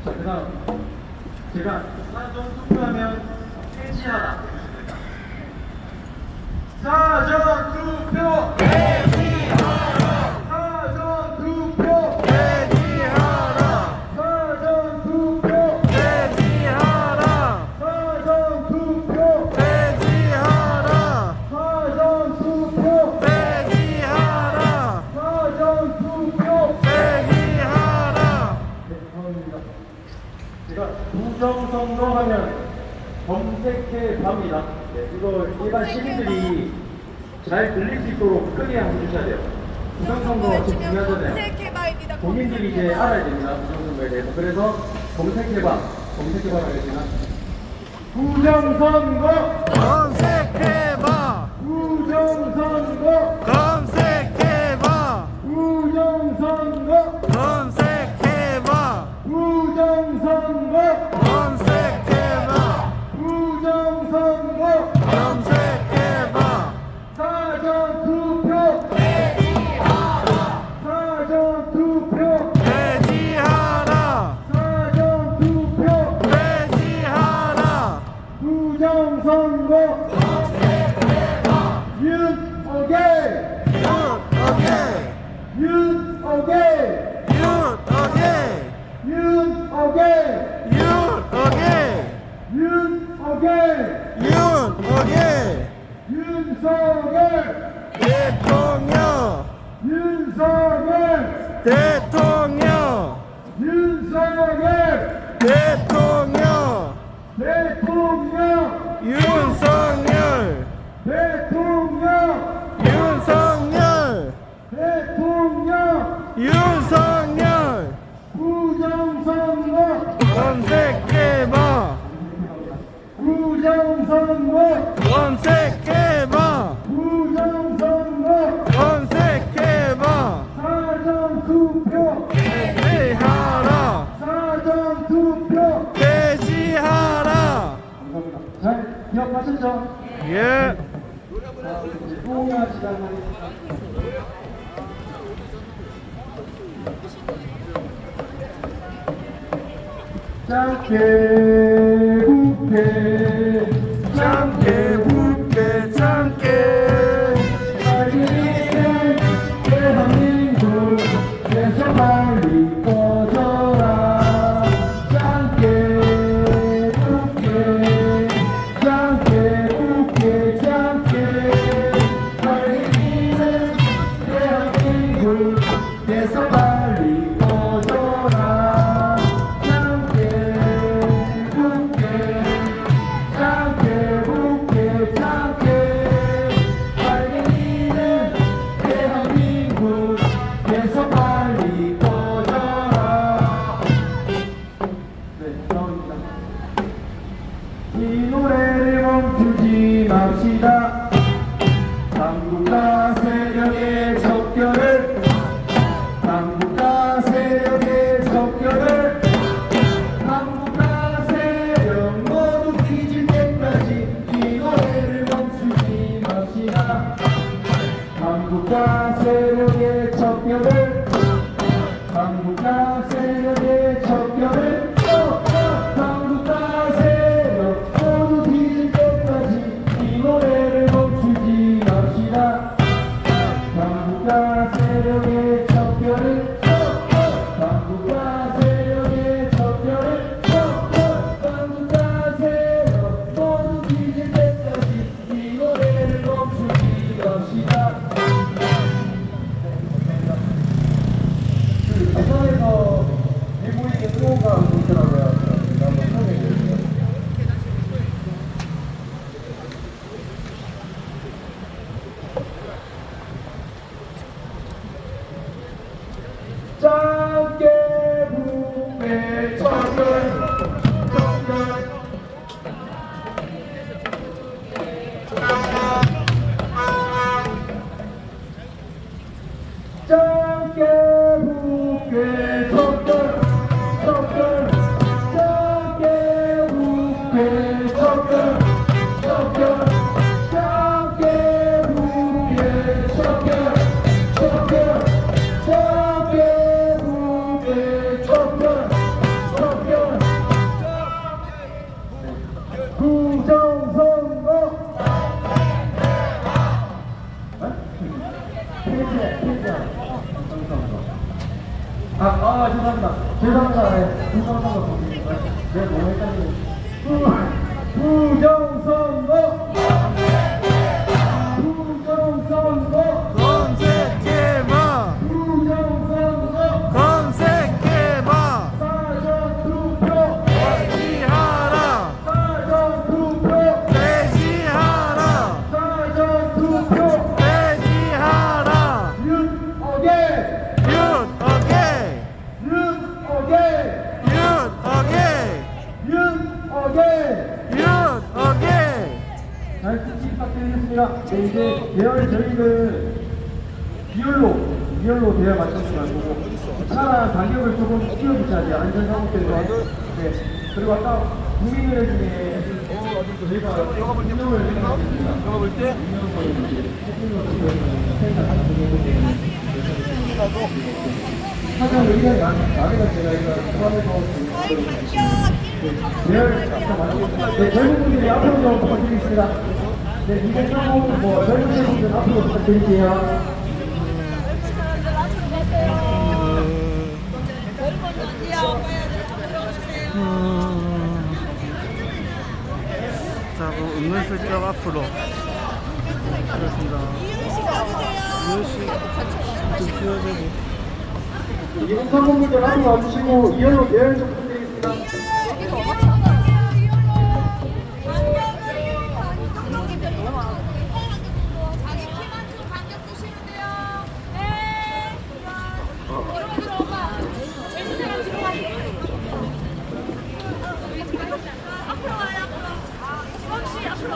자, 그다음 제가 사전 투표하면 폐지하라. 사전 투표 폐지하라. 사전 투표 폐지하라. 사전 투표 폐지하라. 사전 투표 폐지하라. 사전 투표 폐지하라. 사전 투표. 폐지하라. 네, 감사합니다. 제가 부정선거 하면 검색해 봅니다. 네, 이거 일반 시민들이 잘 들릴 수 있도록 크게 한번 해주셔야 돼요. 부정선거 좀 중요하잖아요. 검색해봐입니다. 국민들이 이제 알아야 됩니다. 부정선거에 대해서. 그래서 검색해봐 하겠지만 부정선거 검색해봐. 부정선거 검색해봐. 부정선거 검색해봐. 부정선거 검색해봐. 부정선거 검색해봐. 사전투표 사전투표 폐지하라. 사전투표 폐지하라. 부정선거 윤오개 윤어게. 윤오개 윤어게. 윤오개 윤어게. 윤오개 윤어게. 윤석열 대통령. 윤석열 대통령. 윤석열 대통령. 대통령 윤석열. 대통령 윤석열. 대통령 윤석열. 부정선거 검색해봐. 부정선거 검색해봐. 부정선거 검색해봐. 사전투표 폐지하라. 사전투표. 폐지하라. 감사합니다. 잘 기억하셨죠? 예. 자, 이제 통화 시작하겠습니다. 짧게 굽게 짧게 붓게 짧게 빨리 대한민국 에서 빨리 꺼져라. 짧게 굽게 짧게 굽게 짧게 빨리 대한민국 에서 빨리 꺼져라. 짧게 굽게 짧게 굽게 짧게 빨리는 대한민국에서 빨리 꺼져라. 네, 나옵니다. 이 노래를 멈추지 맙시다. 당국과 세력의 척결을 당국과 세력의 척결을 당국과 세력 모두 뒤질 때까지 이 노래를 멈추지 맙시다. 당국과 세력의 척결을 당국과 세력의 척결을 당국과 세력 모두 뒤질 때까지 이 노래를 네, 뭐 일단은 부정선거! 부정선거! 검색해봐 부정선거! 검색해봐 사전투표! 폐지하라 사전투표! 폐지하라 사전투표! 폐지하라 윤 어게! 윤 어게이 윤 어게! 윤 어게이 윤 어게! 윤 어게이 잘 듣기 부탁드리겠습니다. 네, 이제 대열 저희는 비율로 대열 맞추지 말고 차랑 간격을 조금 키워주셔야 돼요. 안전사고 때문에. 네. 그리고 아까 국민의회 중에 저희가 운영을 생각했습니다. 이거 볼 때? 사전 의견이 나니까 제가 일단 포함해서 대열 아까 말씀드렸습니다. 네, 젊은 분들이 앞으로 좀 부탁드리겠습니다. 네, 230, 젊은 분들 앞으로 부탁드릴게요. 자, 그럼 은근슬쩍 앞으로 그렇습니다. 이효씨 좀 키워주고 230분들 앞으로 와주시고 이열로 대열 좀 부탁드리겠습니다. 자기 키만큼 간격 주시면 돼요. 네. 들어가. 제일 사람 들어가. 앞으로 와요. 앞으로. 지범씨 앞으로.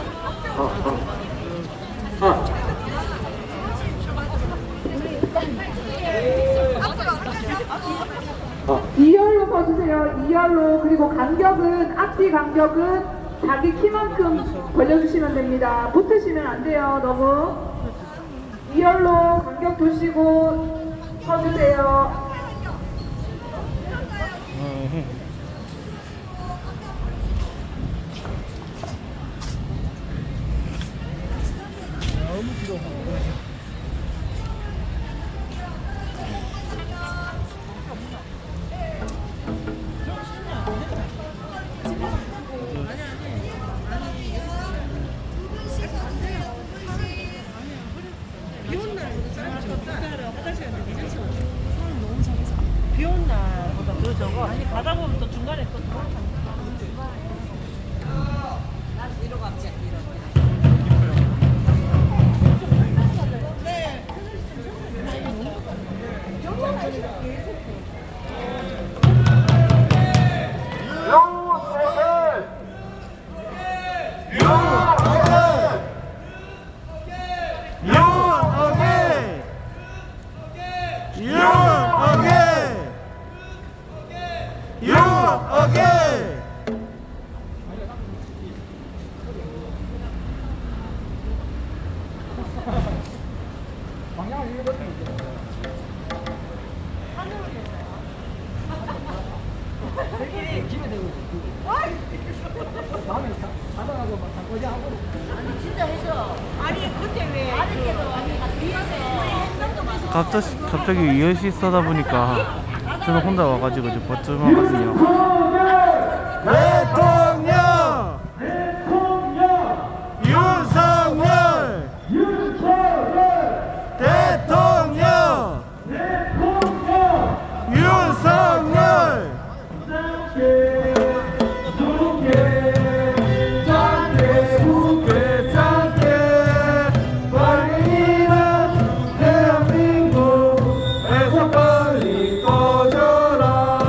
이열로 서주세요. 이열로. 그리고 간격은 앞뒤 간격은 자기 키만큼 벌려주시면 됩니다. 붙으시면 안 돼요. 너무. 이열로 간격 두시고 서주세요. 비온 날보다 더 적어. 아니 가다 보면 또 중간에 또 돌아가니까. 갑자기 이현씨 써다 보니까 저는 혼자 와가지고 좀 버쯤하거든요. 대통령! 윤석열! 대통령! 윤석열! 대한민국에서 빨리 꺼져라.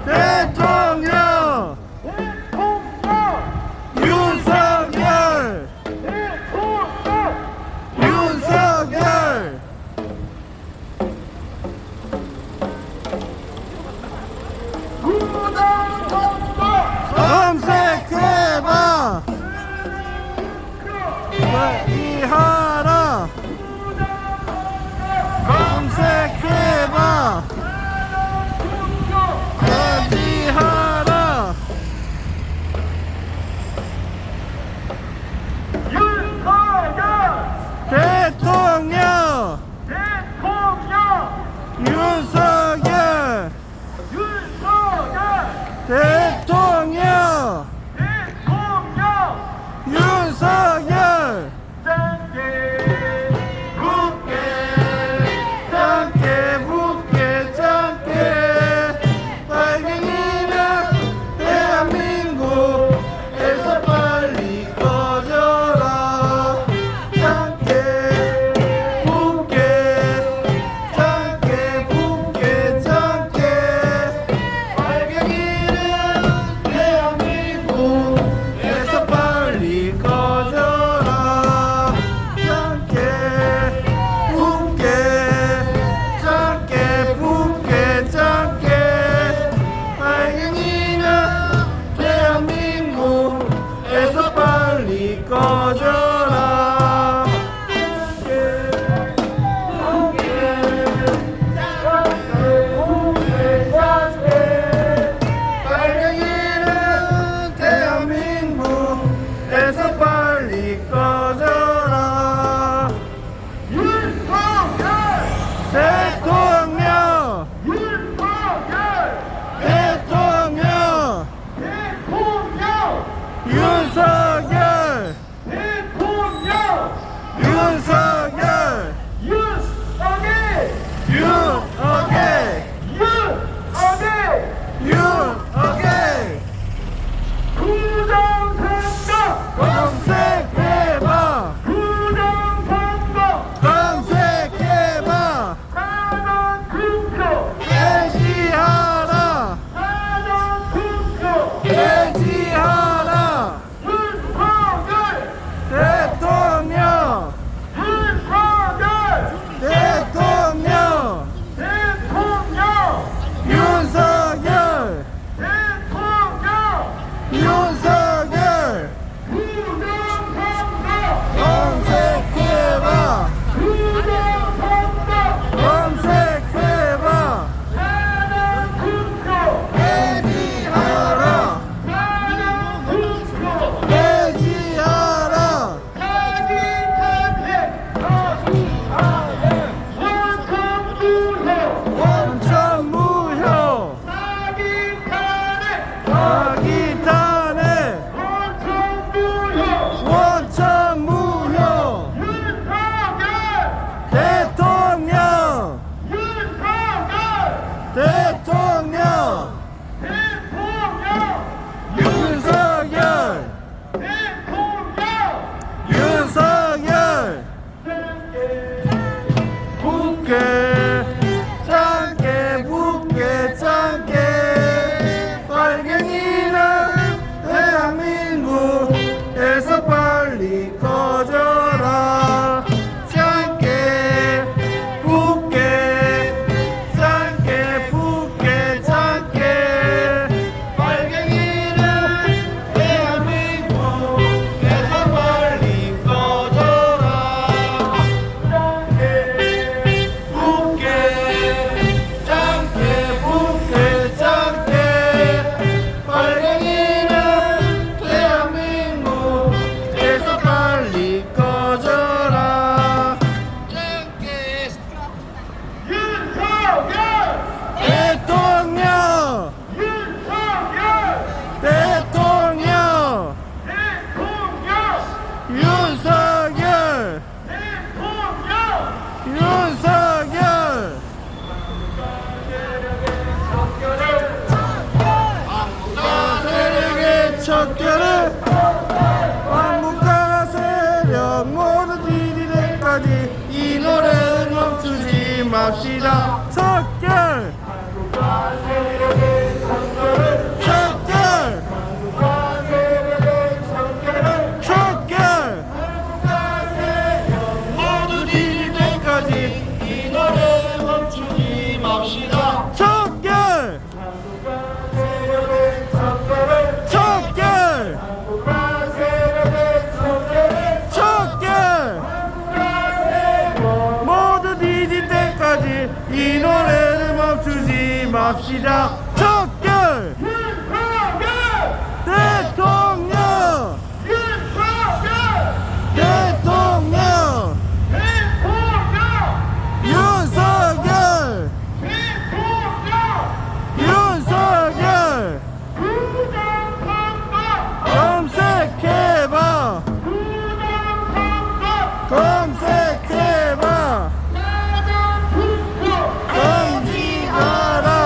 대통령 윤석열 윤석열 검색해봐 회의하라 검색해봐 회의하라 대통령 윤석열 대통령 윤석열 짧게 붓게 짧게 빨갱이는 대한민국에서 빨리 꺼져라 짧게 붓게 짧게 붓게 짧게 빨갱이는 대한민국에서 빨리 꺼져라 짧게 붓게 짧게 붓게 짧게 빨갱이는 대한민국에서 빨리 꺼져라 빨갱이는 대한민국에서 빨리 꺼져라 대통령 대통령 윤석열 윤석열 윤어게 검색해봐 검색해봐 해지하라 해지하라 대통령 대통령 윤석열 윤석열 검색해봐 검색해봐 해지하라 해지하라 원천무효 사기탄핵 원천무효 대통령 대통령 윤석열 윤석열 붓게 짧게 붓게 짧게 빨갱이는 대한민국에서 빨리 꺼져라 짧게 붓게 짧게 붓게 짧게 빨갱이는 대한민국에서 빨리 꺼져라 짧게 붓게 짧게 빨갱이는 대한민국에서 빨리 꺼져라 대통령 대통령 윤석열 윤석열 세력의 척결을 왕국가 세력 모두 디디데까지 이 노래를 멈추지 맙시다 척결 갑시다. 척결 대통령 대통령 윤석열 윤석열 검색해봐 검색해봐 검증하라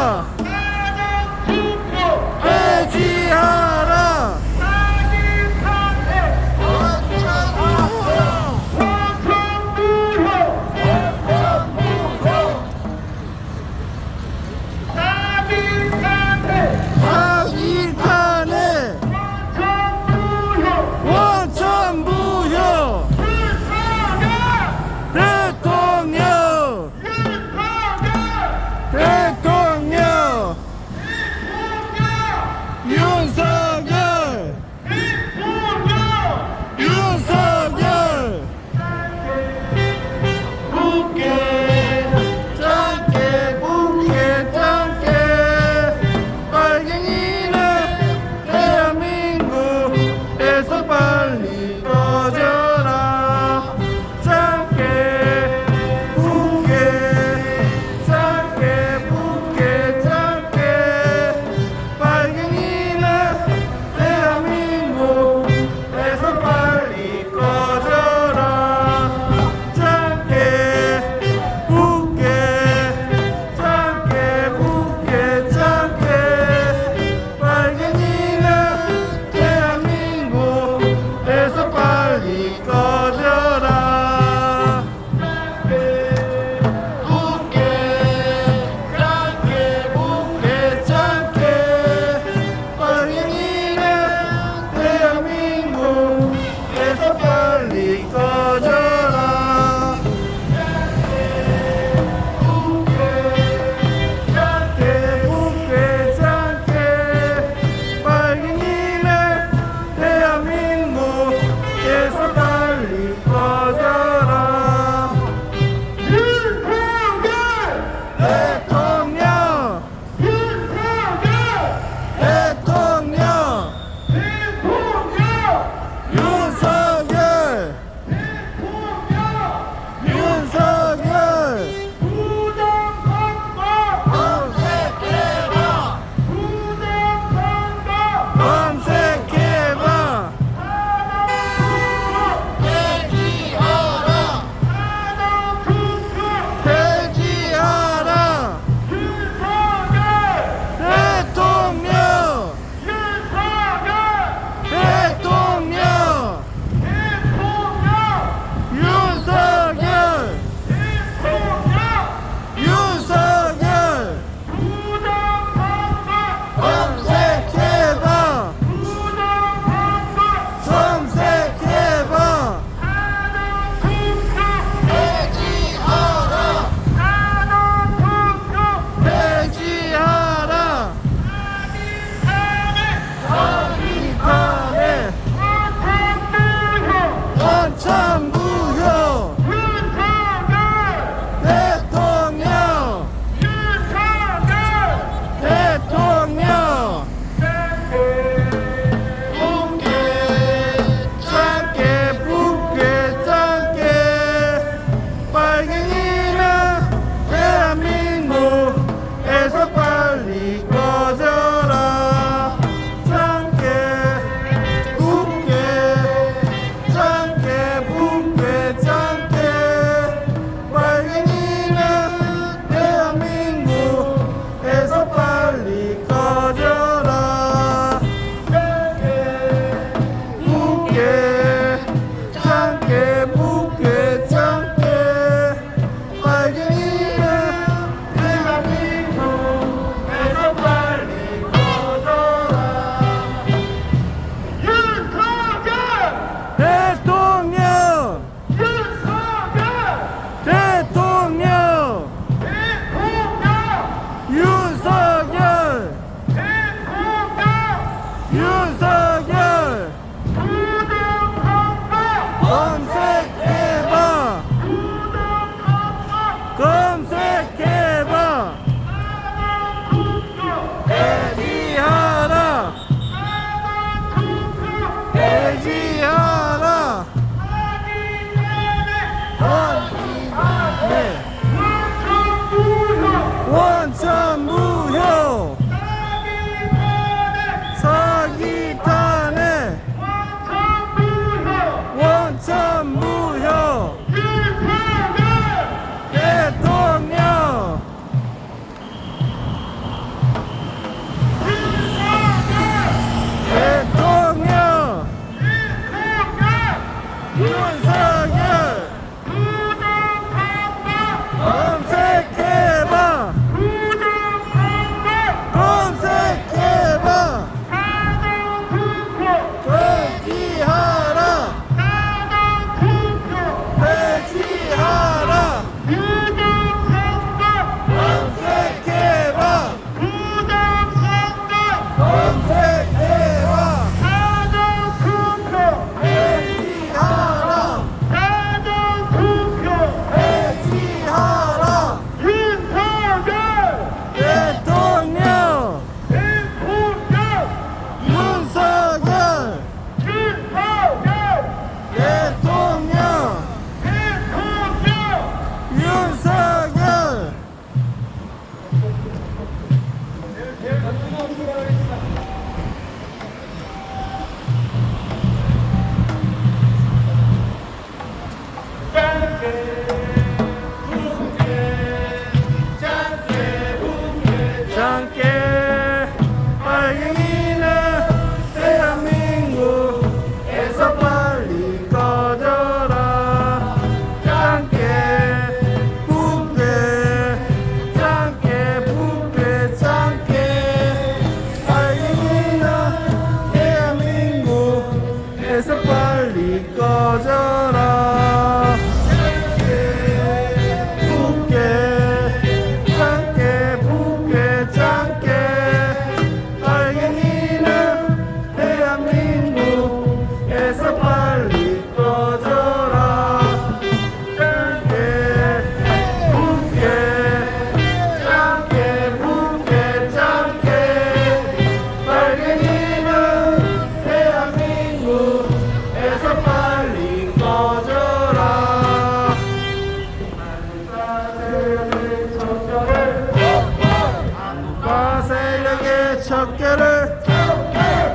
척결을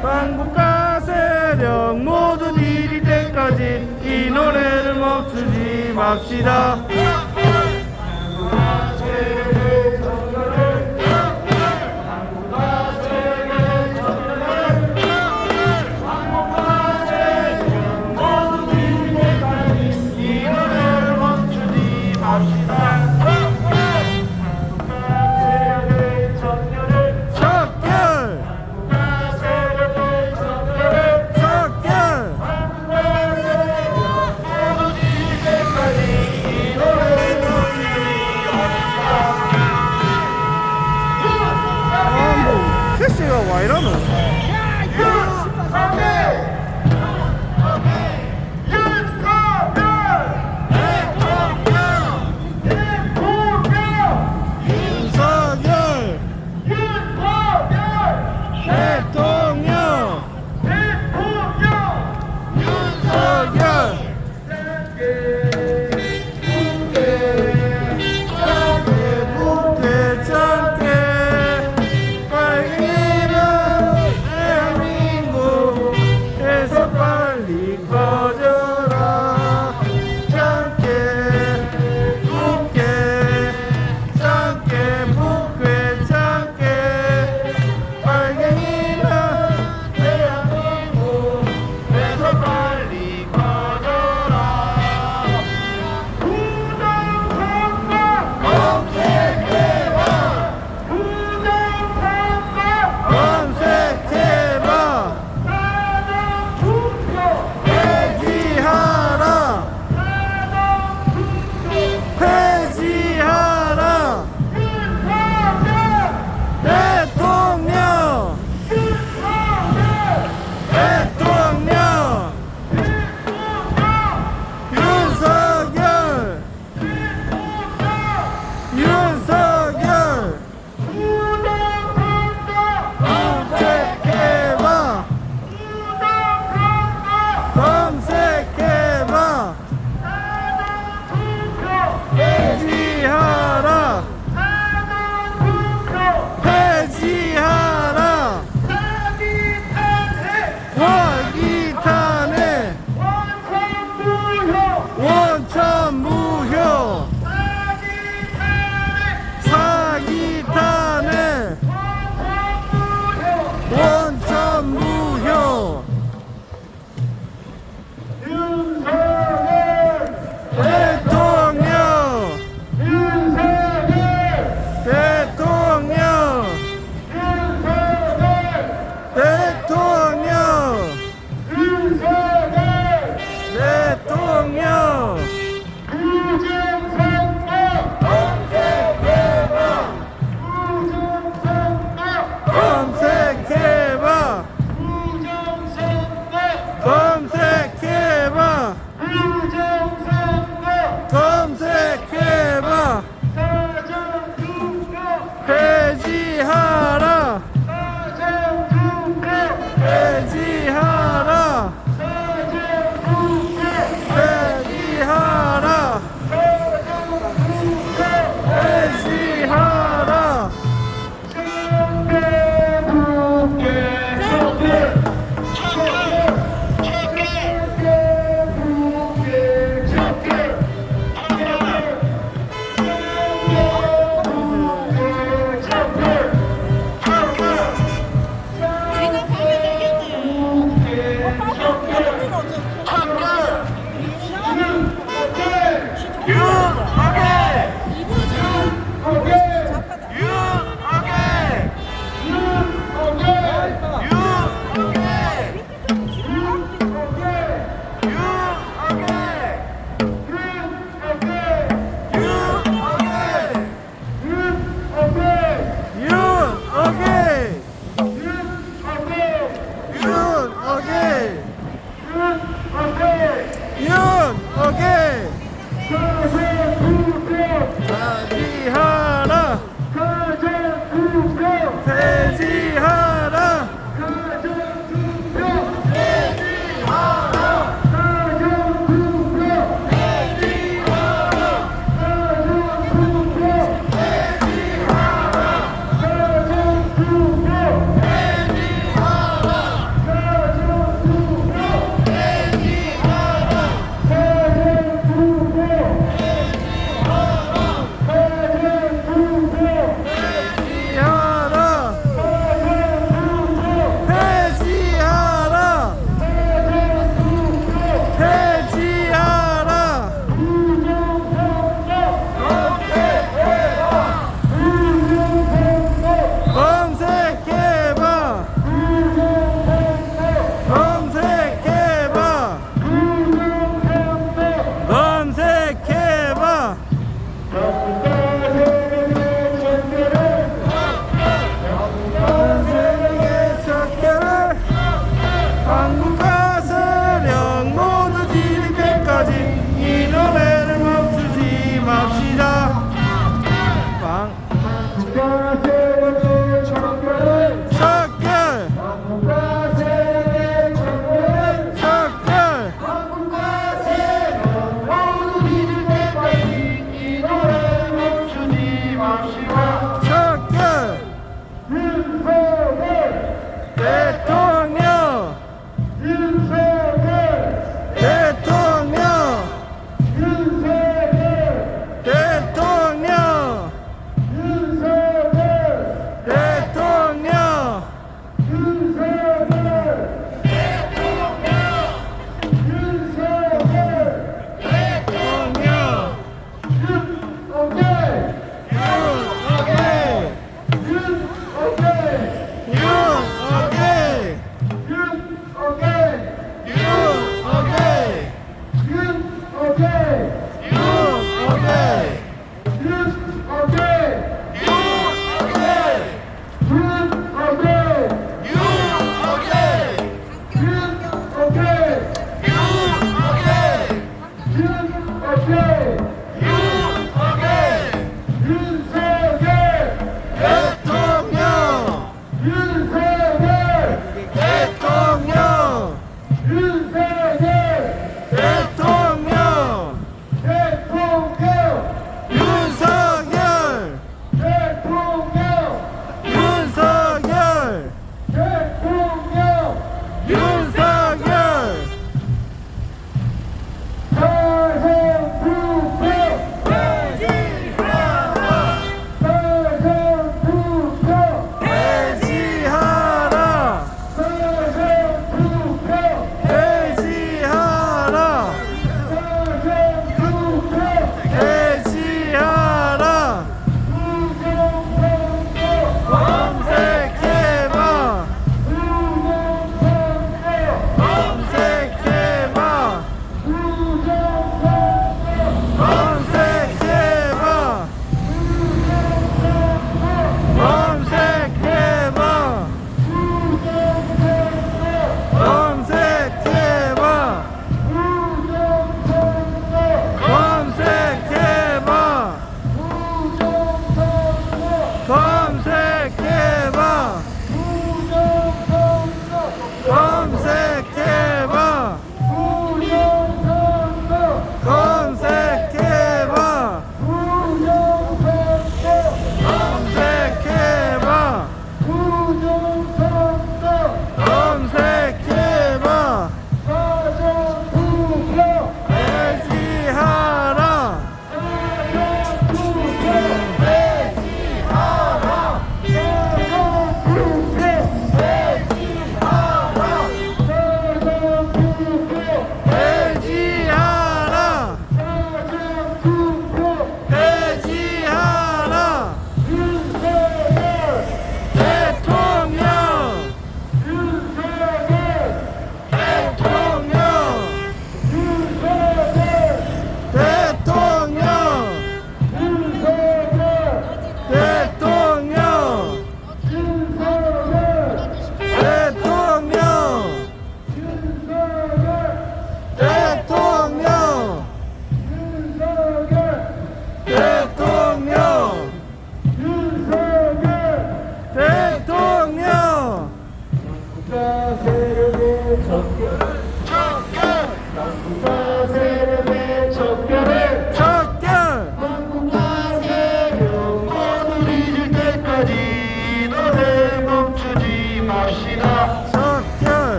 반국가 세력 모두 이릴 때까지 이 노래를 멈추지 맙시다. 캐시가 와 이러노? 윤석열 대통령 윤석열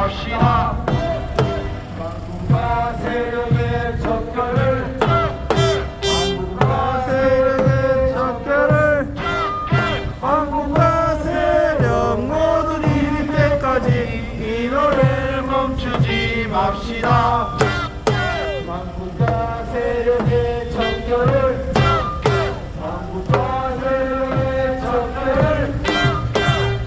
맙시다. 왕국과 세력의 척결을 왕국과 세력의 척결을 왕국과 세력 모두 이길 때까지 이 노래를 멈추지 맙시다. 왕국과 세력의 척결을 왕국과 세력의 척결을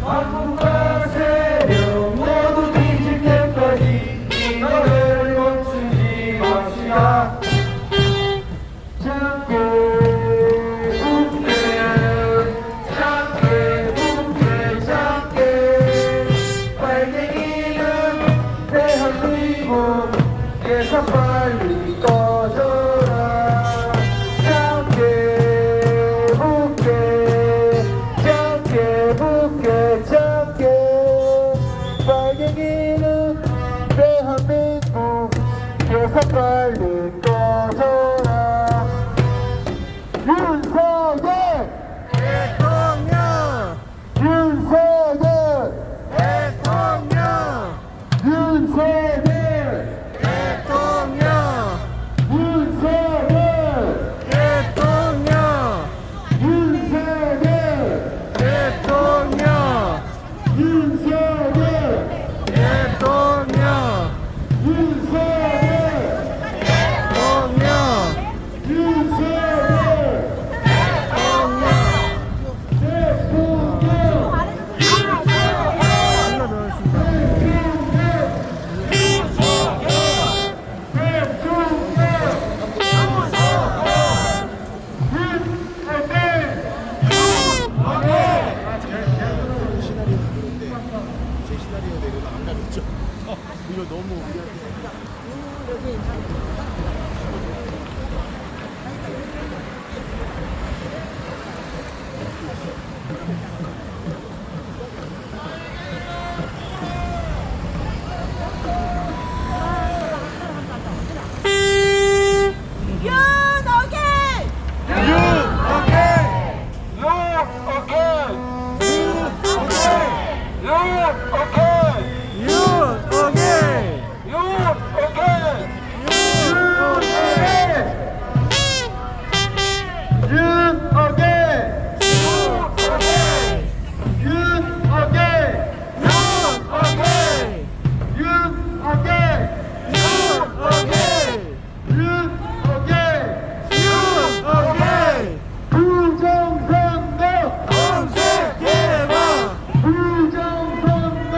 왕국과 세력 모두 뒤질 때까지 이 노래를 멈추지 맙시다. 작게 웃게 작게 웃게 작게 빨갱이는 대한민국에서 빨리 꺼져라. 작게 웃게 작게 웃게 작게 빨갱이는 대한민국에서 빨리 꺼져라. 윤석열 대통령 윤석열 대통령 윤석열 대통령 윤석열 대통령 윤석열 대통령 윤석열 대통령 윤석열 대통령 윤석열 부정선거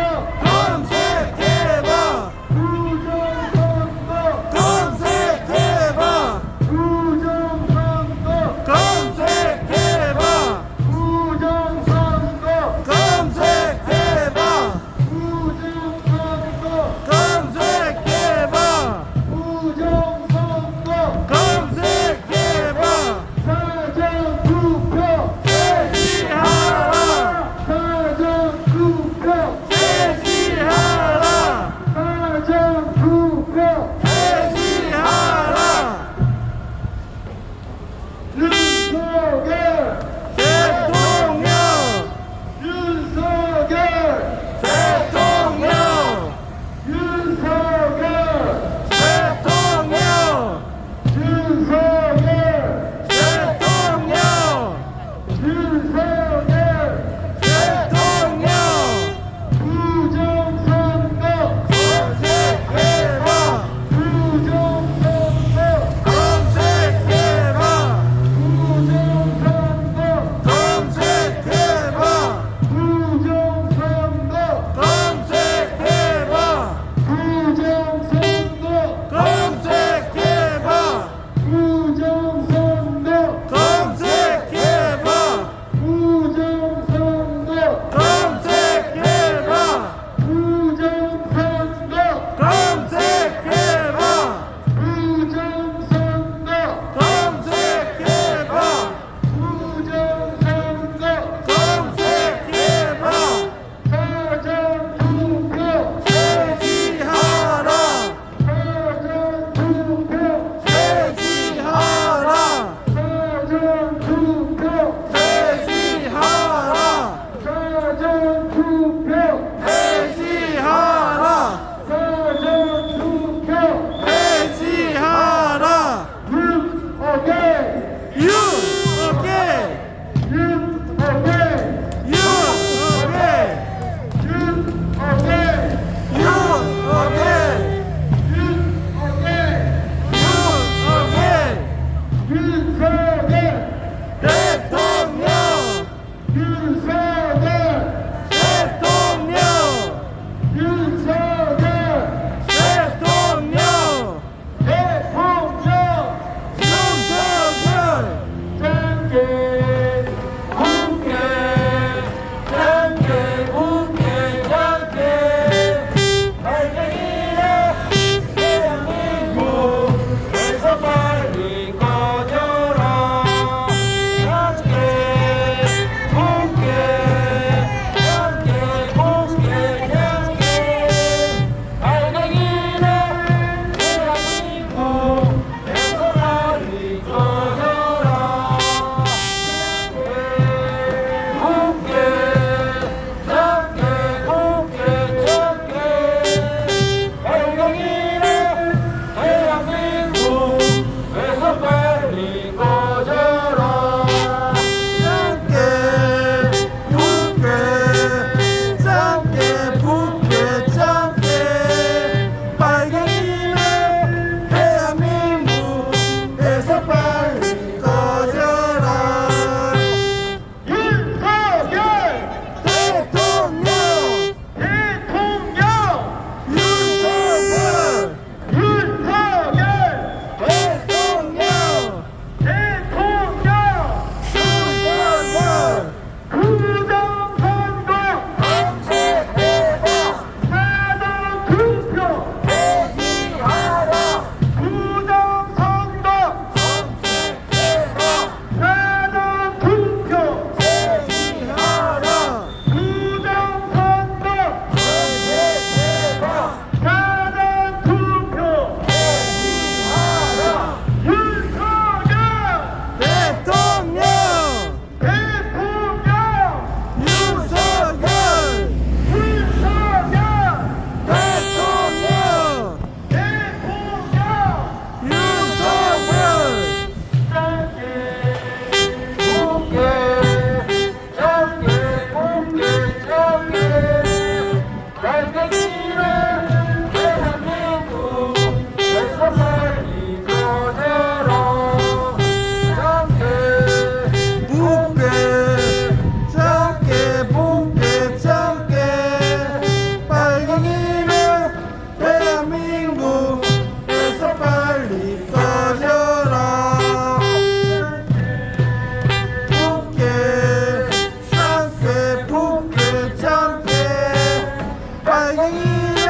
빨갱이는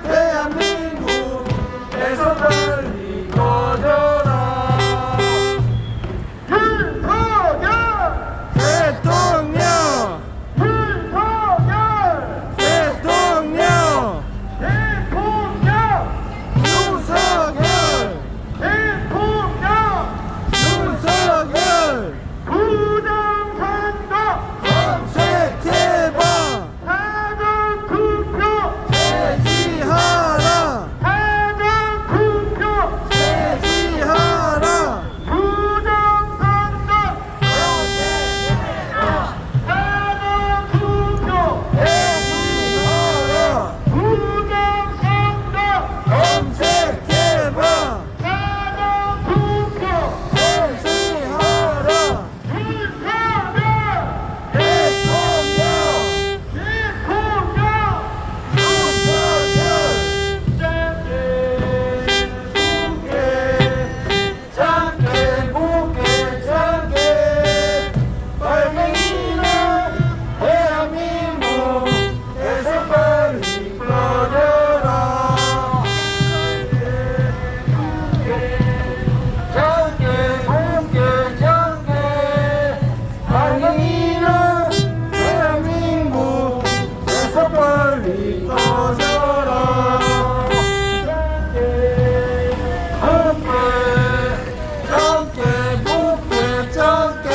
대한민국에서 빨리 꺼져라. 윤석열! 대통령 윤석열! 대통령 대통령! 윤석열 대통령! 윤석열 부정선거! 검색해봐 사전투표! 폐지하라 사전투표! 폐지하라 부정선거! 사전투표! 폐지하라 부정선거! 검색해봐 사전투표! 폐지하라 윤석열! 대통령 대통령! 윤석열 작게 곱게 작게 빨갱이는 대한민국에서 빨리 꺼져라. 작게 곱게 작게 빨갱이는 대한민국에서 빨리 꺼져라. 작게 곱게 작게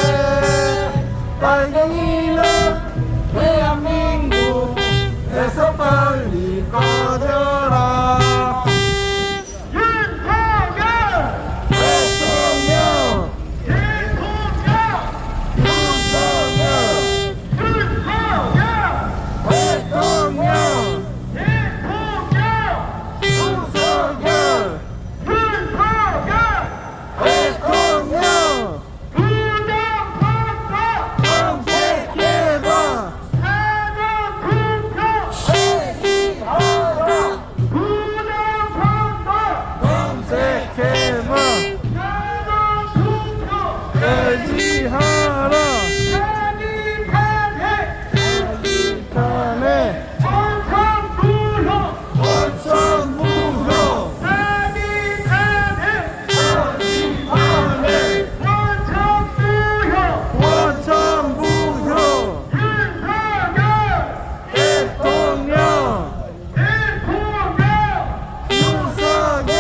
빨갱이는 대한민국에서 빨리 꺼져라. 윤석열! 대통령 대통령! 윤석열 윤석열! 대통령 대통령! 윤석열 윤석열! 대통령 부정선거! 검색해봐 사전투표! 폐지하라 부정선거! 검색해봐 사전투표! 폐지하라 사기탄핵! 탄핵 원천무효! 원천무효 사기탄핵! 탄핵 원천무효! 원천무효 윤석열! 대통령 대통령! 윤석열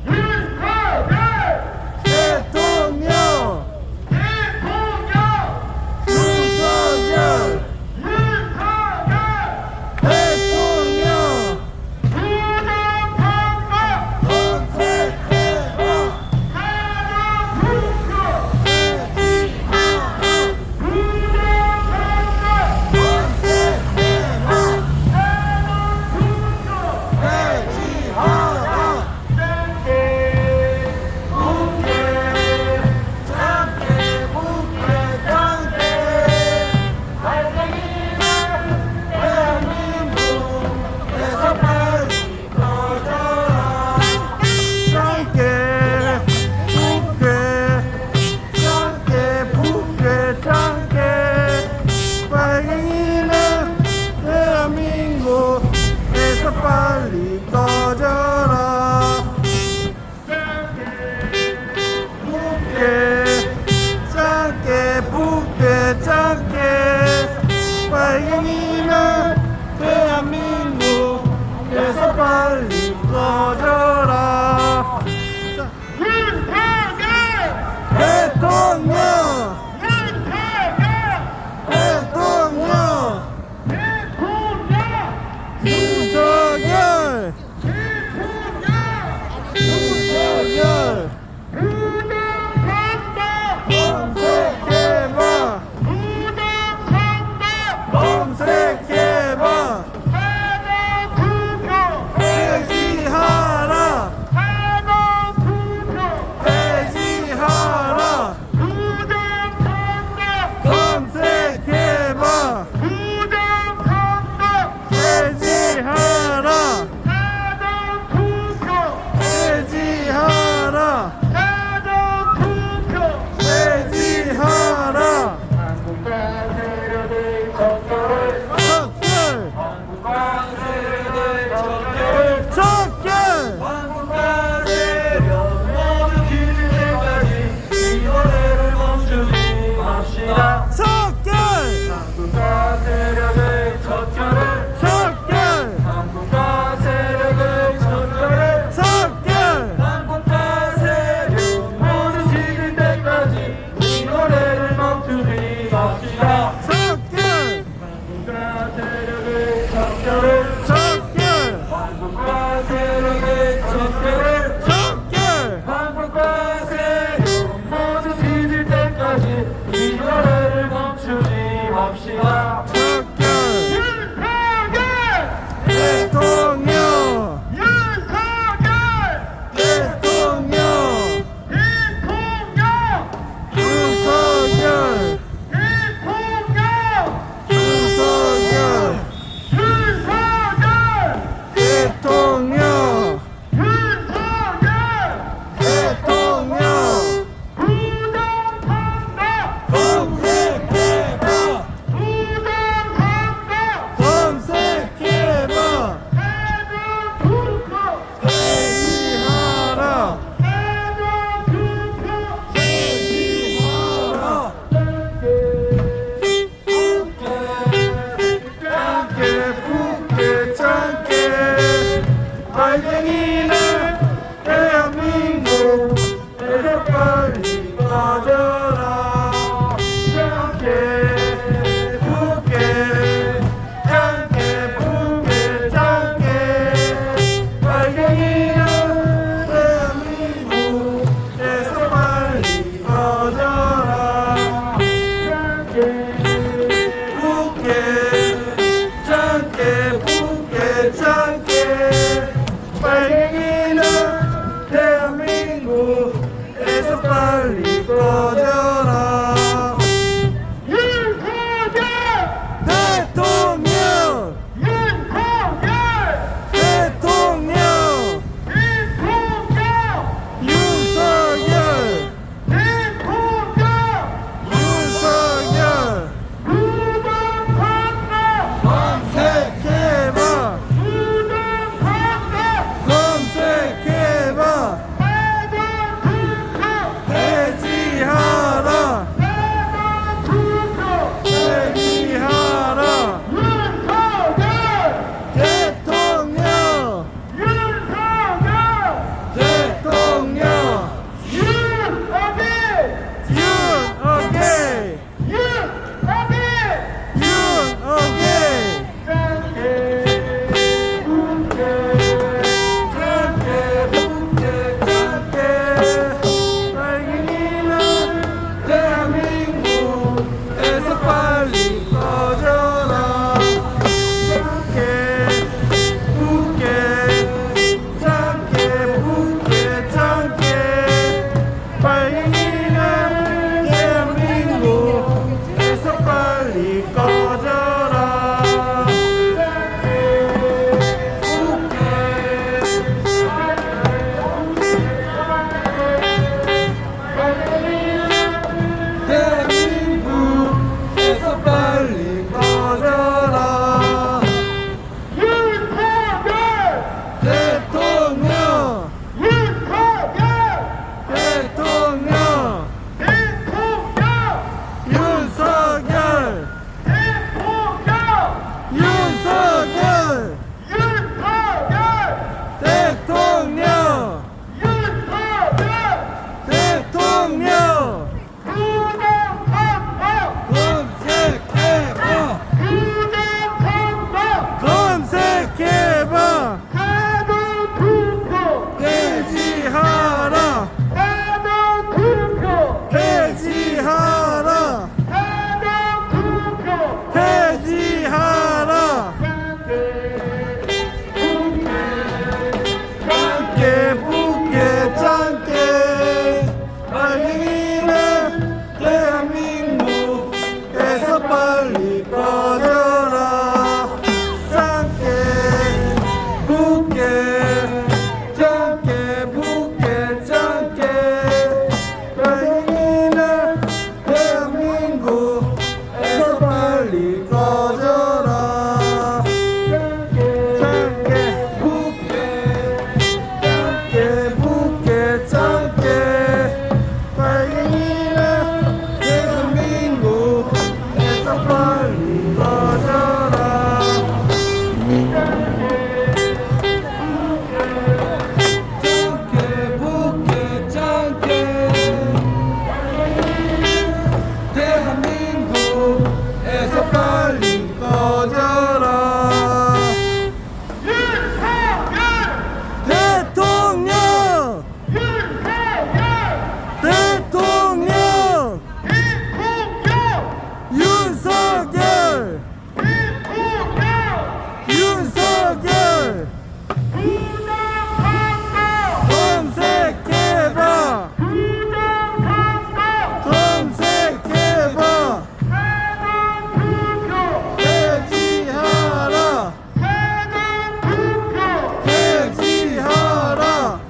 윤석열! 대통령 대통령! 윤석열 윤석열! 대통령 부정선거! 검색해봐 사전투표! 폐지하라 부정선거! 검색해봐 사전투표! 폐지하라 작게 곱게 작게 빨갱이는 대한민국에서 빨리 꺼져라. 작게 곱게 작게 곱게 작게 빨갱이는 대한민국에서 빨리 꺼져라. 붓게 작게 붓게 작게 빨갱이는 대한민국에서 빨리 꺼져라. 윤석열! 대통령 윤석열! 대통령 대통령! 윤석열 윤석열 부정선거! 검색해봐 부정선거! 검색해봐 사전투표! 폐지 척결을 척결 한국과 세력의 척결을 척결 한국과 세력 모두 뒤질 때까지 이 노래를 멈추지 맙시다. 척결 대통령 대통령 윤석열 윤석열 윤석열 검색해봐 검색해봐 해지하라 해지하라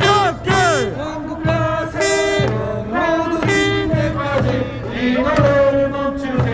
척결 한국과 세계 모두 이때까지 이 노래를 멈추세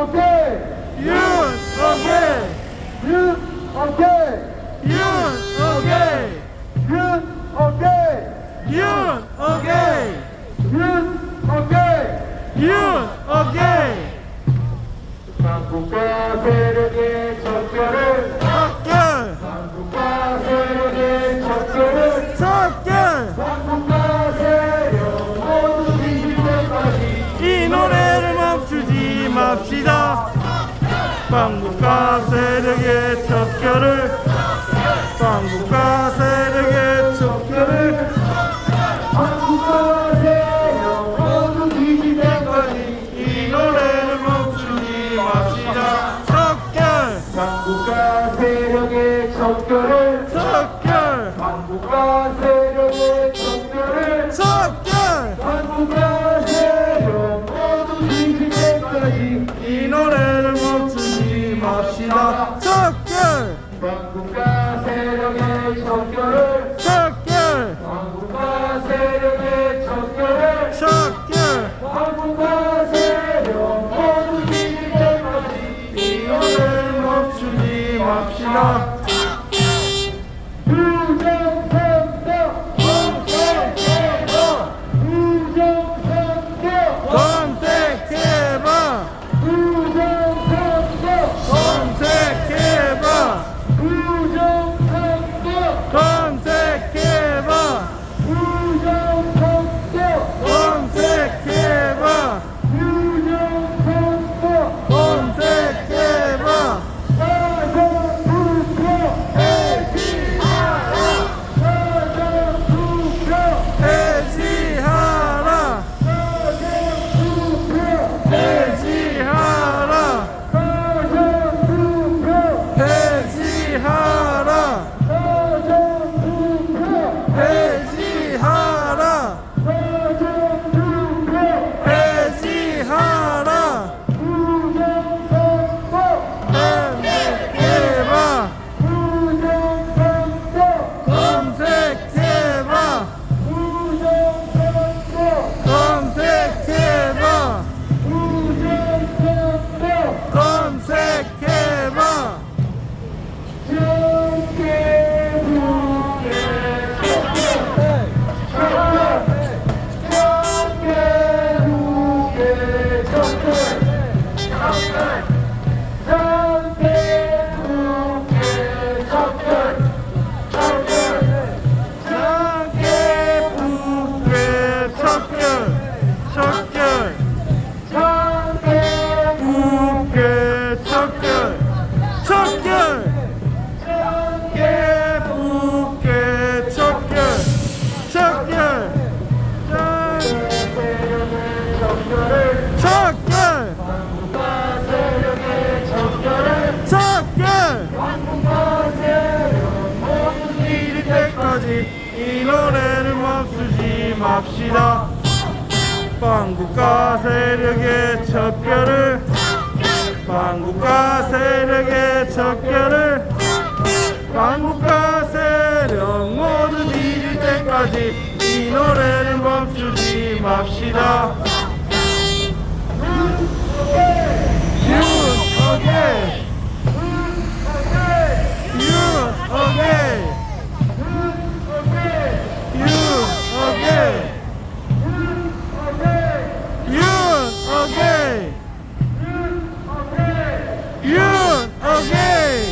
오케이. 윤 오케이. 윤 오케이. 윤 오케이. 윤 오케이. 윤 오케이. 윤 오케이. 윤 오케이. 한국과 세력의 척결을 척결 한국과 세력의 척결을 척결 한국과 세력 모두 뒤질 때까지 이 노래를 멈추지 맙시다. 한국과 세력의 척결을 한국과 세력의 척결을 한국과 세력 모두 뒤질 때까지 이 노래를 멈추지 맙시다. 척결 한국과 세력의 척결을 척결 한국과 세력의 척결을 척결 한국과 세력 모두 뒤질 때까지 이 노래를 멈추지 맙시다. 척결 한국과 세력의 척결을 척결 한국과 세력의 척결을 척결 한국과 세력 모두 뒤질 때까지 이 노래를 멈추지 맙시다. 부정선거 검색해봐 부정선거 검색해봐 부정선거 검색해봐 부정선거 검색해봐 부정선거 검색해봐 사전투표 해지하라 해지하라 해지하라 해지하라 해지하라 검색해봐 검색해봐 검색해봐 검색해봐 장계 북괴 척결 척결 북괴 척결 척결 장계 북괴 척결 척결 척결 척결 이럴 때까지 이 노래를 멈추지 맙시다. 한국과 세력의 척결을 한국과 세력의 척결을 한국과 세력 모두 뒤질 때까지 이 노래를 멈추지 맙시다. 윤 오케이 윤 오케이 윤 오케이 윤 오케이 윤 오케이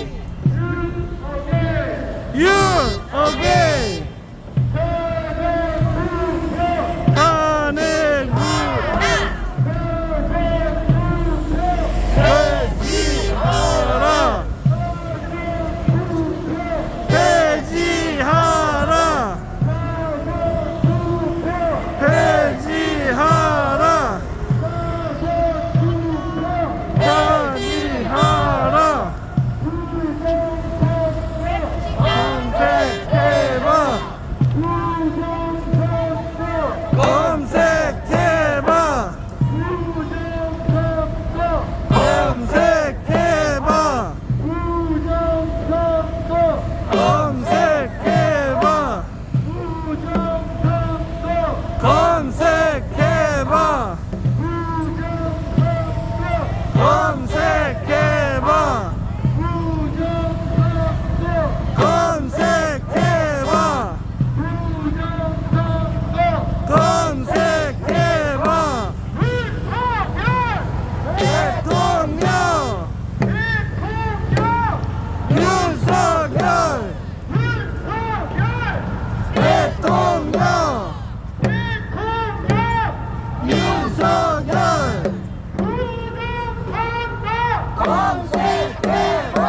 검색해봐 검색해봐 검색해봐 대통령 윤석열 대통령 윤석열 검색해봐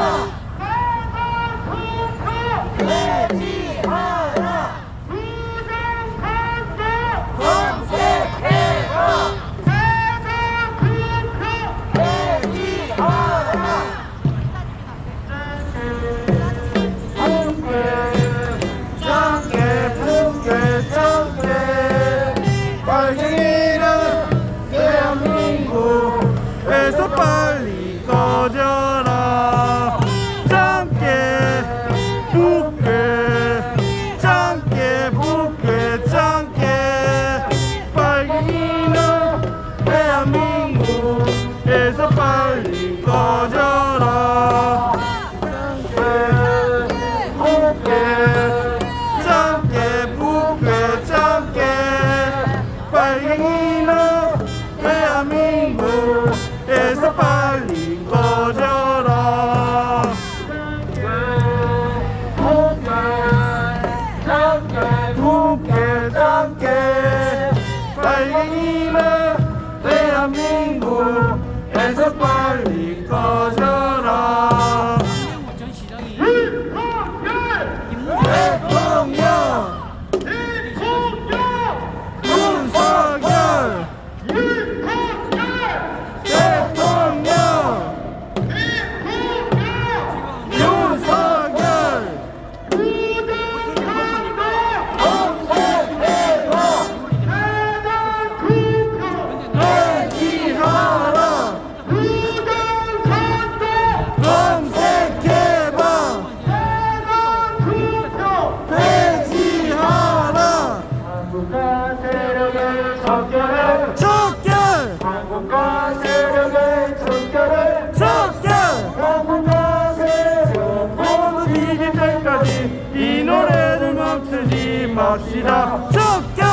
배지하라 검색해봐 배지하라 짱게 붕괴 짱게 빨갱이는 대한민국에서 빨리 꺼져라 짱게 붕괴 짱게 붕괴 짱게 빨갱이는 대한민국에서 빨리 꺼져라 짱게 붕괴 짱게 빨갱이는 대한민국에서 빨리 꺼져라 붕괴 짱게 빨갱이는 대한민국에서 빨리 꺼져라 대통령 윤석열 대통령 윤석열 검색해봐 배지하라 검색해봐 배지하라 한국과 세력의 척결을 척결 한국과 세력의 척결을 척결 한국과 세력 모두 이길 때까지 이 노래를 멈추지 맙시다 척결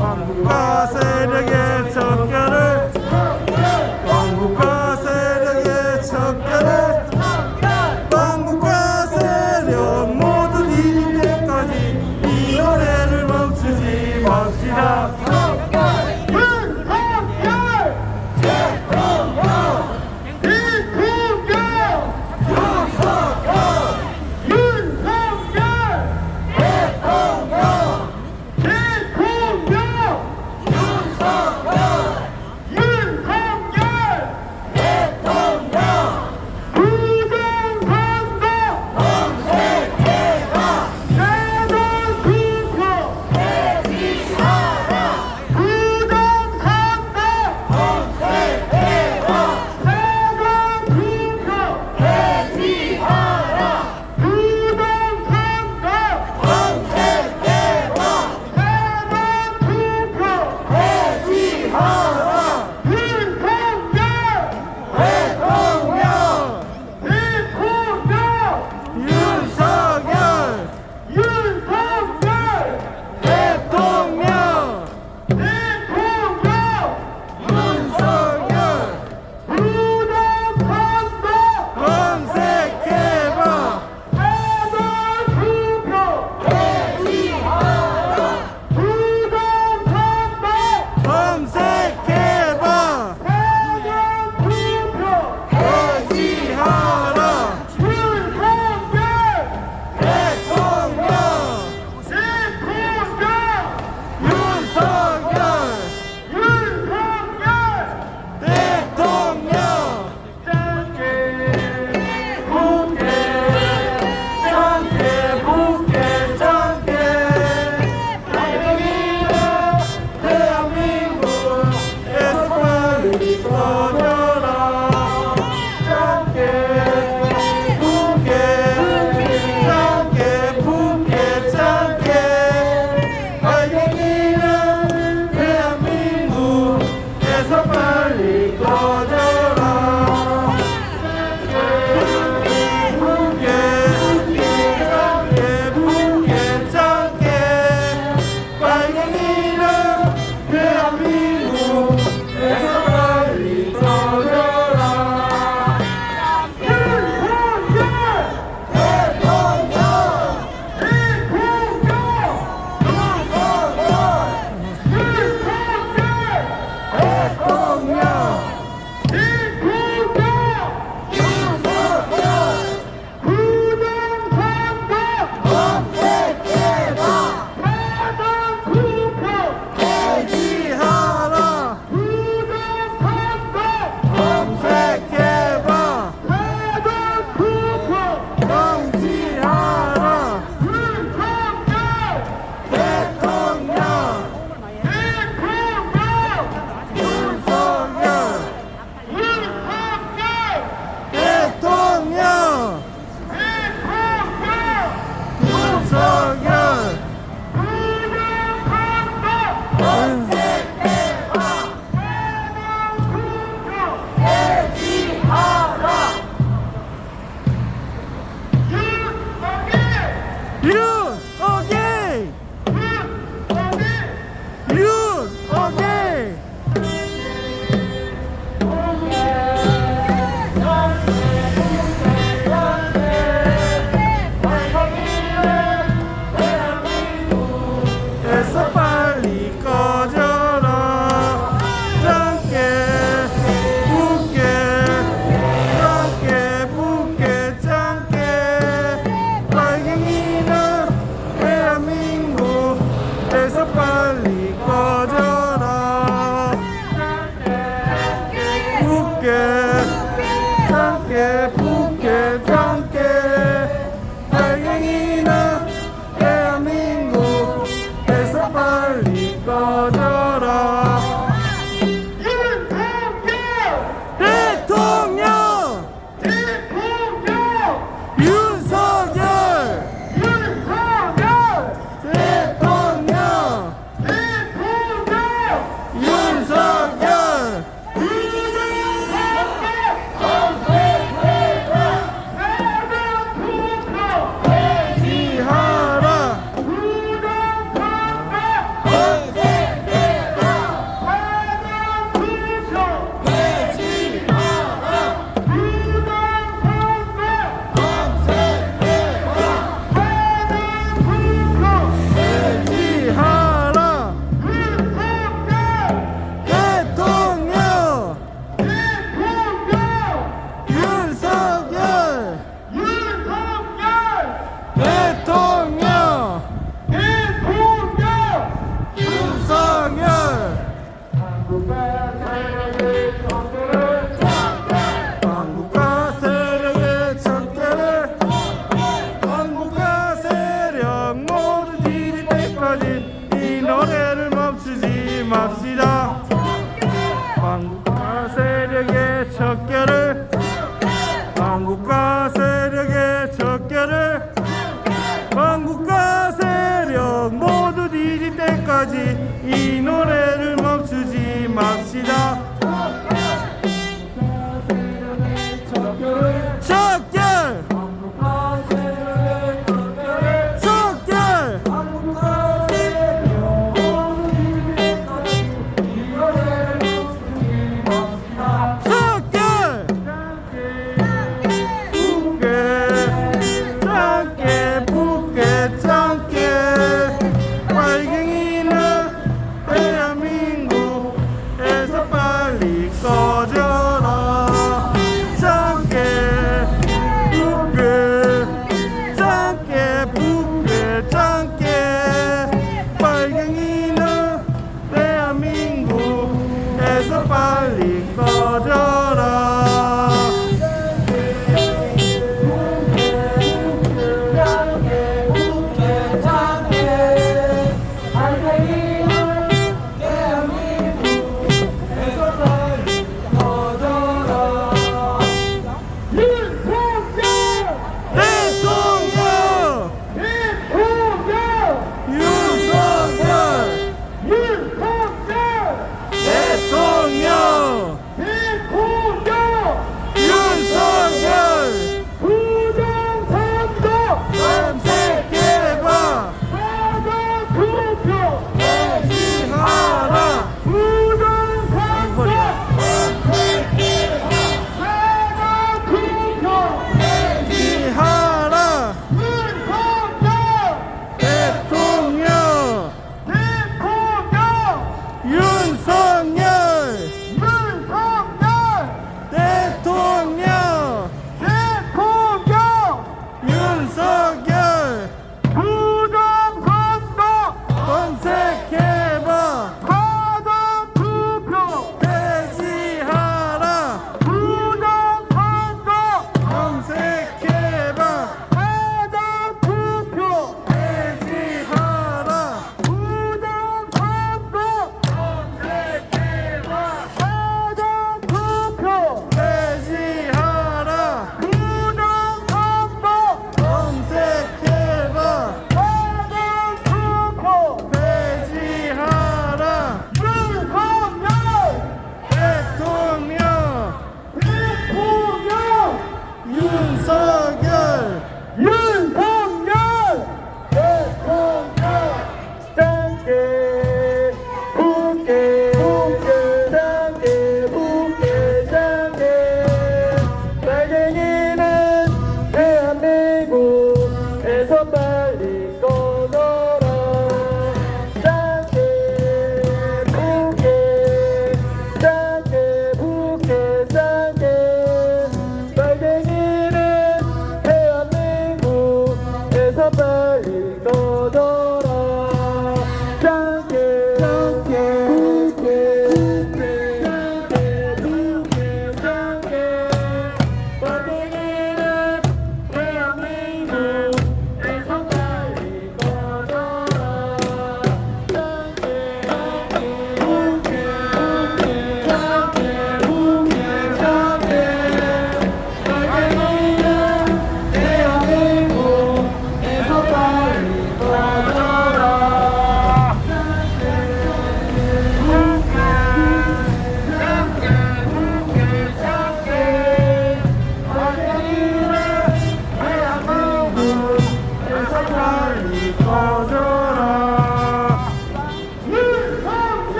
한국과 세력의 척결을 한국과 세력의 척결을 한국과 세력 모두 이길 때까지 이 노래를 멈추지 맙시다 윤석열 대통령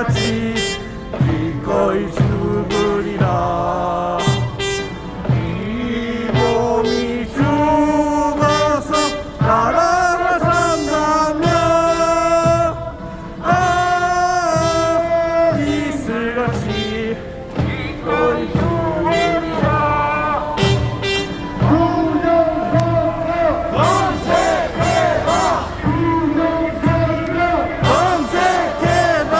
이슬같이 기꺼이 죽으리라. 이 몸이 죽어서 나라가 산다면 이슬같이 기꺼이 죽으리라. 검색해봐.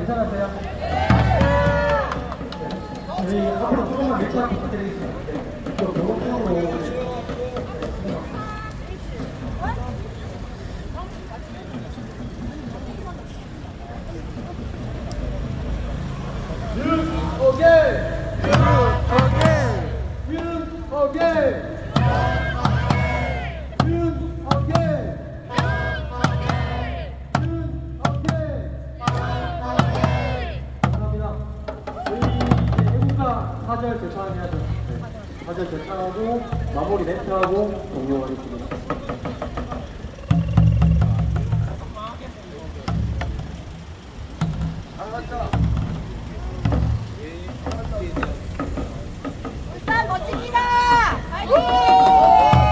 괜찮으세요? 저희 앞으로 조금만 매차 부탁드리겠습니다. 이쪽 병원으로. 사절 재판해야죠. 네. 사절 재판하고 마무리 멘트하고 종료하겠습니다. 울산 멋집니다. 파이팅!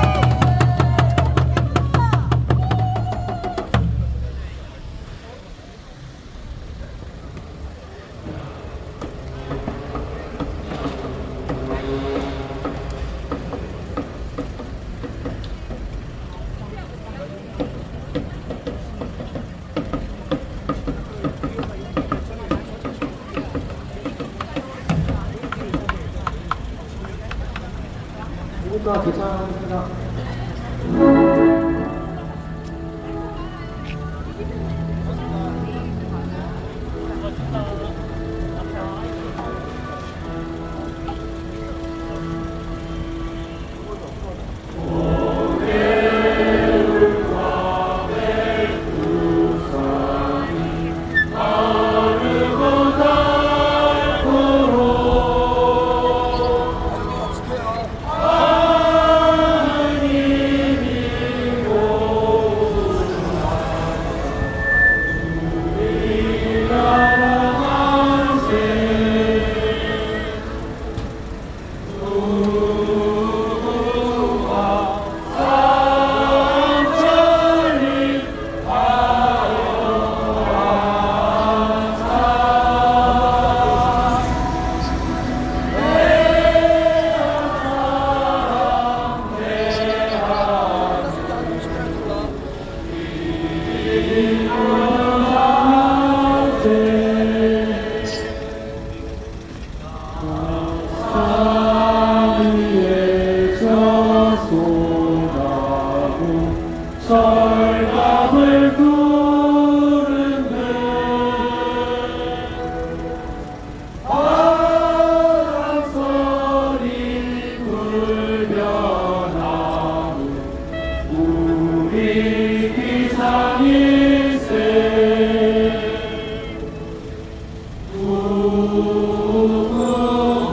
누군가 괜찮습니다. 철갑을 두르는 바람소리 불변하는 우리 기상일세 구구와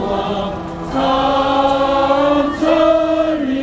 삼천리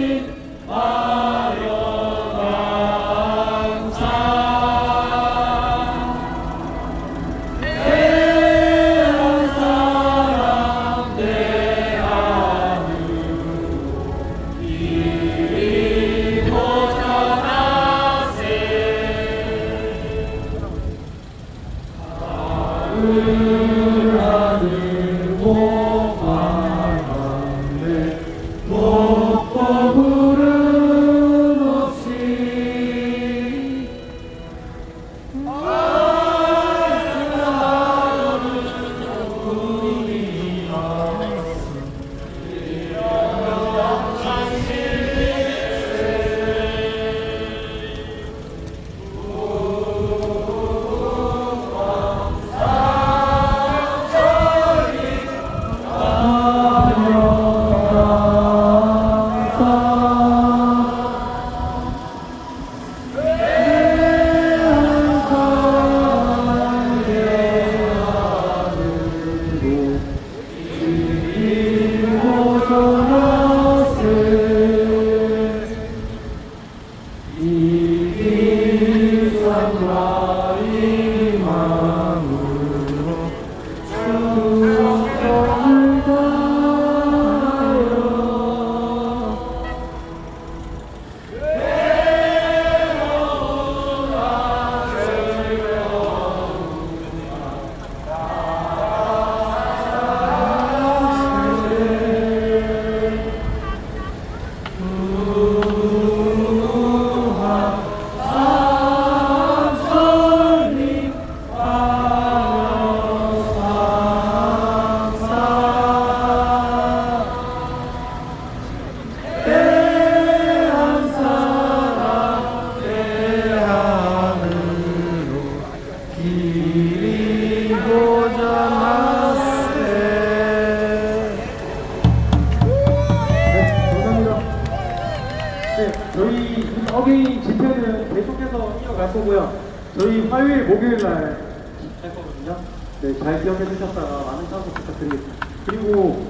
계속해서 이어갈 거고요. 저희 화요일, 목요일 날 할 거거든요. 네, 잘 기억해 주셨다가 많은 참석 부탁드리겠습니다. 그리고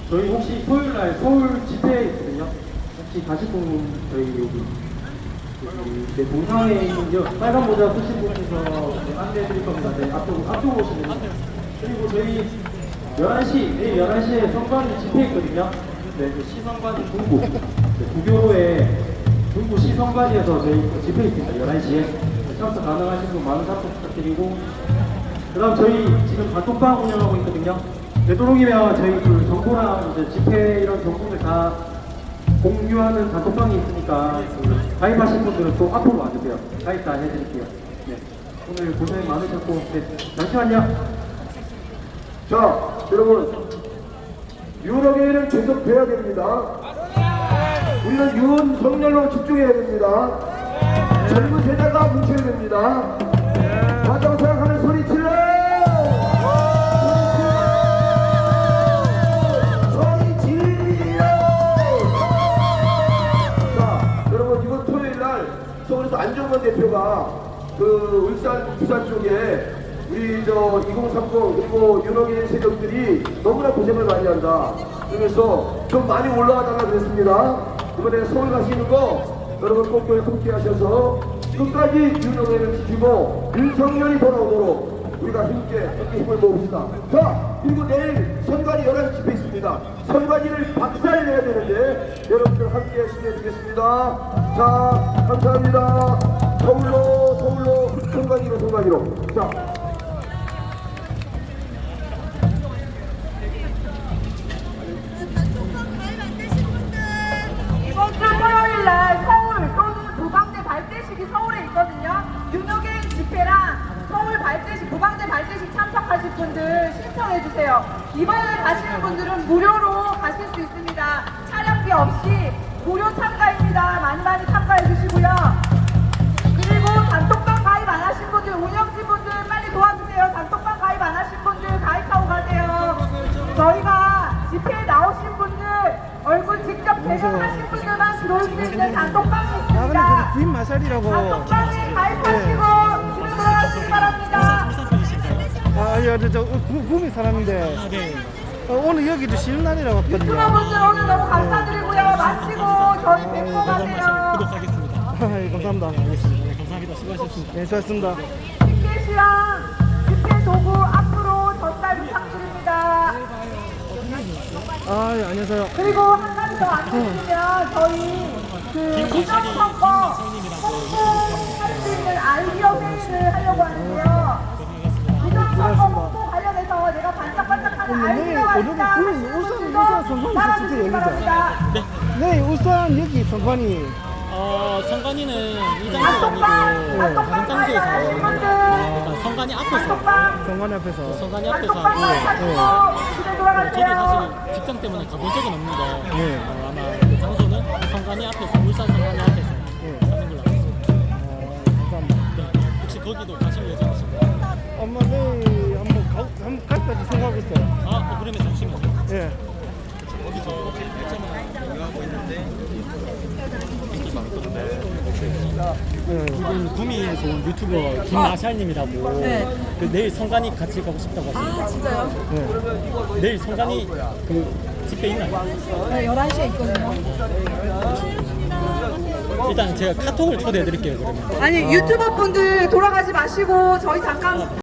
저희 혹시 토요일 날 서울 집회 있거든요. 혹시 가실 분 저희 여기 네, 동상에 있는 빨간 모자 쓰신 분께서 네, 안내해 드릴 겁니다. 네, 앞쪽으로 오시면 됩니다. 그리고 저희 11시, 내일 11시에 성관 집회 있거든요. 네, 그 시성관 중구, 네, 구교로에 중구 시성관이어서 저희 집회 있습니다. 11시에. 참석 가능하신 분 많은 참석 부탁드리고, 그 다음 저희 지금 단톡방 운영하고 있거든요. 되도록이면 저희 그 정보랑 이제 집회 이런 정보들 다 공유하는 단톡방이 있으니까 그 가입하신 분들은 또 앞으로 와주세요. 가입 다 해드릴게요. 네. 오늘 고생 많으셨고, 네. 잠시만요. 자, 여러분, 윤어게이를 계속 돼야 됩니다. 우리는 윤석열로 집중해야 됩니다. 젊은 세대가 뭉쳐야 됩니다. 맞다고 생각하는 소리 질러! 소리 질러! 자, 여러분, 이번 토요일 날 서울에서 안정권 대표가 그 울산, 부산 쪽에 우리 2030 그리고 윤호계 세력들이 너무나 고생을 많이 한다. 그래서 좀 많이 올라가달라 그랬습니다. 이번에 서울 가시는 거 여러분 꼼꼼히 하셔서 끝까지 윤호계를 지키고 윤석열이 돌아오도록 우리가 함께 힘을 모읍시다. 자, 그리고 내일 선관위 11시 집회 있습니다. 선관위를 박살내야 되는데 여러분들 함께 했으면 좋겠습니다. 자, 감사합니다. 서울로 선관위로. 자. 이번 주 토요일 날 서울 또는 도방대 발대식이 서울에 있거든요. 윤호개인 집회랑 서울 발대식, 도방대 발대식 참석하실 분들 신청해 주세요. 이번에 가시는 분들은 무료로 가실 수 있습니다. 차량비 없이 무료 참가입니다. 많이 참가해 주시고요. 그리고 단톡방 가입 안 하신 분들, 운영진 분들 빨리 도와주세요. 단톡방 가입 안 하신 분들 가입하고 가세요. 저희가 집회에 나오신 분들 얼굴 직접 대면하신 분들만 들어올 수 있는 단톡방이 있습니다. 긴 마살이라고. 단톡방에 가입하시고 집에 돌아가시기 바랍니다. 저 구미 사람인데. 오늘 여기도 쉬는 날이라고 했거든요. 유튜버분들 오늘 너무 감사드리고요. 마치고 저희 뵙고 가세요. 감사합니다. 감사합니다. 수고하셨습니다. 네, 수고하셨습니다. 티켓이랑 집회 도구 앞으로 전달 부탁드립니다. 예, 안녕하세요. 그리고 한 가지 더 안내드리면 저희 그 부정선거 홍보할 수 있는 아이디어 회의를 하려고 하는데요. 부정선거 홍보 관련해서 내가 반짝반짝하는 아이디어가 있다 하시는 분들도 따라주시기 바랍니다. 네, 울산 여기 선관위. 성관이는 이 장소가 아니고 다른 장소에서 그러니까 성관이 앞에서 선관위 앞에서. 성관이 앞에서 단톡방을 하고 가지고 집에 저도 돌아가세요. 사실 직장 때문에 가본 적은 없는데 네. 아마 그 장소는 성관이 앞에서 울산 성관이 앞에서 하는 걸로 알고 있습니다. 감사합니다. 네, 혹시 거기도 가실 예정이신가요? 엄마 내일 한번 갈까지 생각하고 있어요. 그러면 잠시만요. 예. 거기서 지금 구미에서 온 유튜버 김마샬님이라고 그 내일 성관이 같이 가고 싶다고 하시는데 진짜요? 네. 내일 성관이 그 집회 있나요? 네, 11시에 있거든요. 일단 제가 카톡을 초대해 드릴게요 그러면. 아니 유튜버 분들 돌아가지 마시고 저희 잠깐